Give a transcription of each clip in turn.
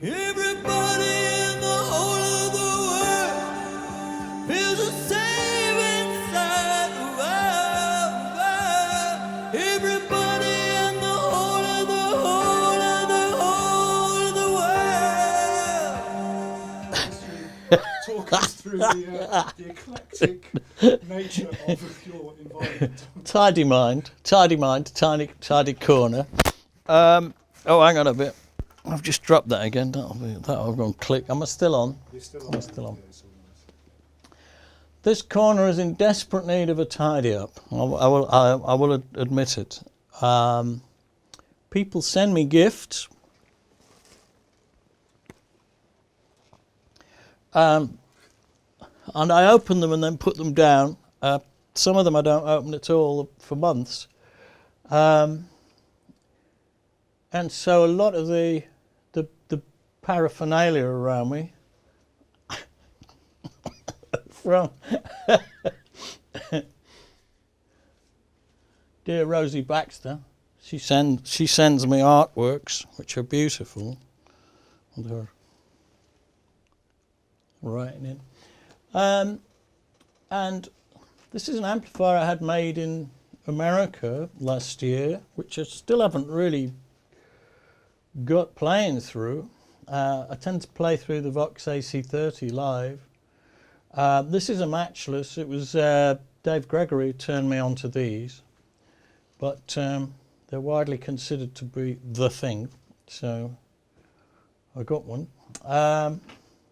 Everybody in the whole of the world feels the same inside the world. Everybody in the whole of the whole of the whole of the world. Talk us through the eclectic nature of your environment. Tidy mind, tidy corner. Oh, hang on a bit. I've just dropped that again. That'll go and click. Am I still on? You're still Am I still on? Yeah, it's all nice. This corner is in desperate need of a tidy up. I will admit it. People send me gifts. And I open them and then put them down. Some of them I don't open at all for months. And so a lot of the paraphernalia around me from dear Rosie Baxter. She sends me artworks which are beautiful. They're writing in. And this is an amplifier I had made in America last year, which I still haven't really got playing through. I tend to play through the Vox AC30 live. This is a matchless. It was Dave Gregory who turned me on to these, but they're widely considered to be the thing, so I got one.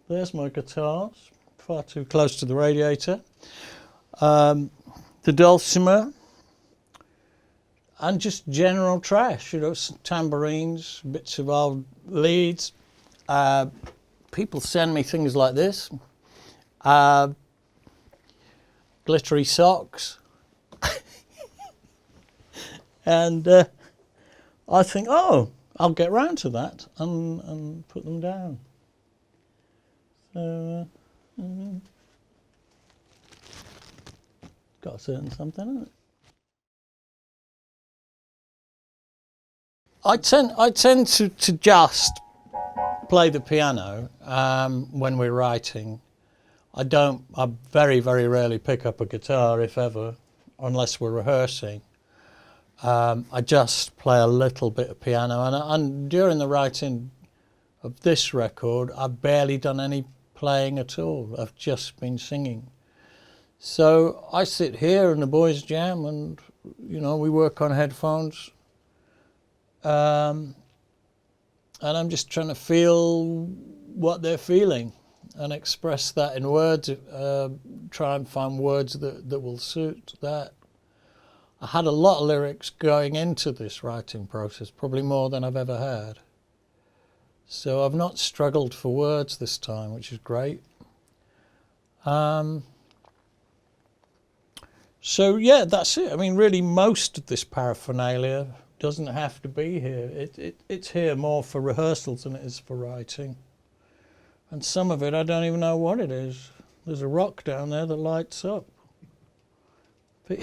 There's my guitars, far too close to the radiator. The dulcimer, and just general trash, you know, some tambourines, bits of old leads. People send me things like this. Glittery socks. And I think, oh, I'll get round to that and put them down. So, got a certain something in it. I tend to just play the piano when we're writing. I very, very rarely pick up a guitar, if ever, unless we're rehearsing. I just play a little bit of piano, and during the writing of this record, I've barely done any playing at all. I've just been singing. So I sit here and the boys jam, and you know, we work on headphones. And I'm just trying to feel what they're feeling and express that in words, try and find words that will suit that. I had a lot of lyrics going into this writing process, probably more than I've ever had. So I've not struggled for words this time, which is great. So yeah, that's it. I mean, really most of this paraphernalia doesn't have to be here. It's here more for rehearsals than it is for writing. And some of it, I don't even know what it is. There's a rock down there that lights up. And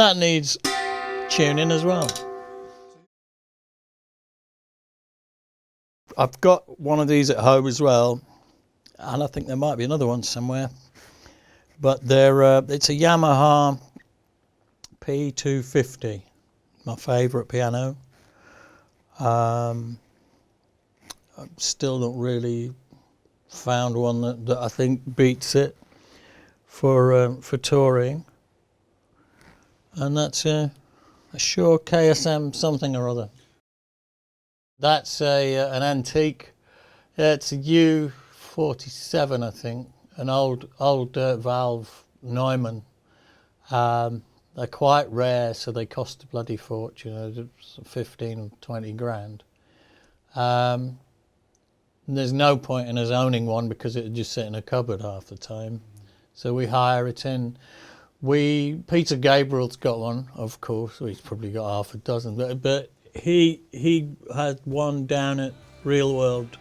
that needs tuning as well. I've got one of these at home as well, and I think there might be another one somewhere. But it's a Yamaha P250, my favourite piano. I've still not really found one that I think beats it for touring. And that's a Shure KSM something or other. That's an antique. It's a U47, I think. An old valve Neumann. They're quite rare, so they cost a bloody fortune, 15 or 20 grand. And there's no point in us owning one because it would just sit in a cupboard half the time. So we hire it in. Peter Gabriel's got one, of course. Well, he's probably got half a dozen, but he had one down at Real World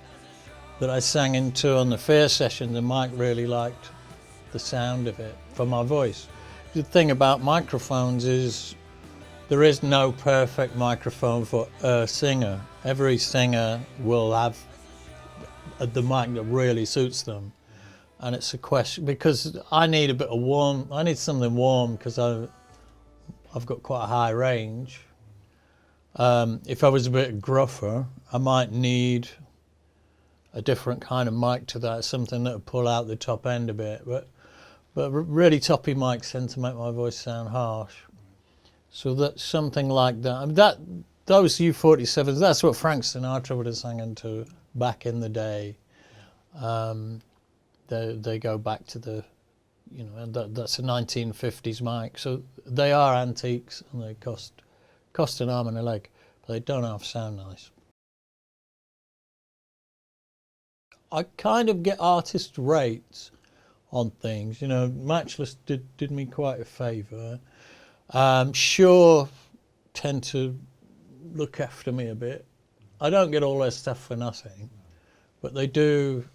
that I sang into on the Fear session, and Mike really liked the sound of it for my voice. The thing about microphones is there is no perfect microphone for a singer. Every singer will have the mic that really suits them. And it's a question, because I need a bit of warm, I need something warm because I've got quite a high range. If I was a bit gruffer, I might need a different kind of mic to that, something that would pull out the top end a bit. But really toppy mics tend to make my voice sound harsh. So that's something like that. I mean, those U47s, that's what Frank Sinatra would have sang into back in the day. They go back to the, you know, that's a 1950s mic. So they are antiques and they cost an arm and a leg, but they don't half sound nice. I kind of get artist rates on things. You know, Matchless did me quite a favour. Sure tend to look after me a bit. I don't get all their stuff for nothing, but they do.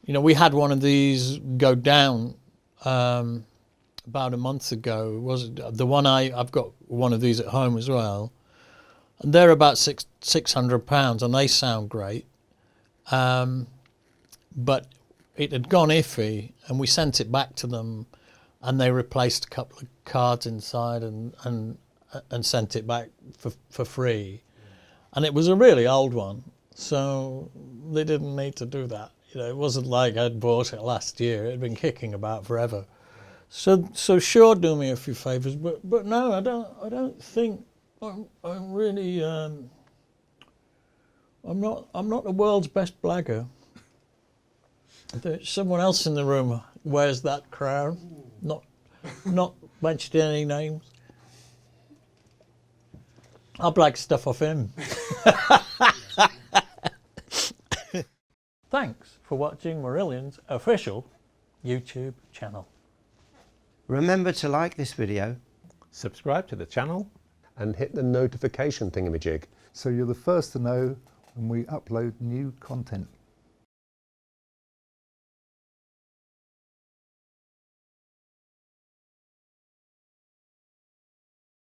You know, we had one of these go down about a month ago. Was it the one I've got one of these at home as well, and they're about £600, and they sound great. But it had gone iffy, and we sent it back to them, and they replaced a couple of cards inside and sent it back for free. And it was a really old one, so they didn't need to do that. You know, it wasn't like I'd bought it last year. It had been kicking about forever. So sure, do me a few favours, but no, I don't think I'm really. I'm not the world's best blagger. There's someone else in the room wears that crown. Not mentioning any names. I'll blag stuff off him. Thanks for watching MARILLION'S official YouTube channel. Remember to like this video, subscribe to the channel, and hit the notification thingamajig. so you're the first to know when we upload new content.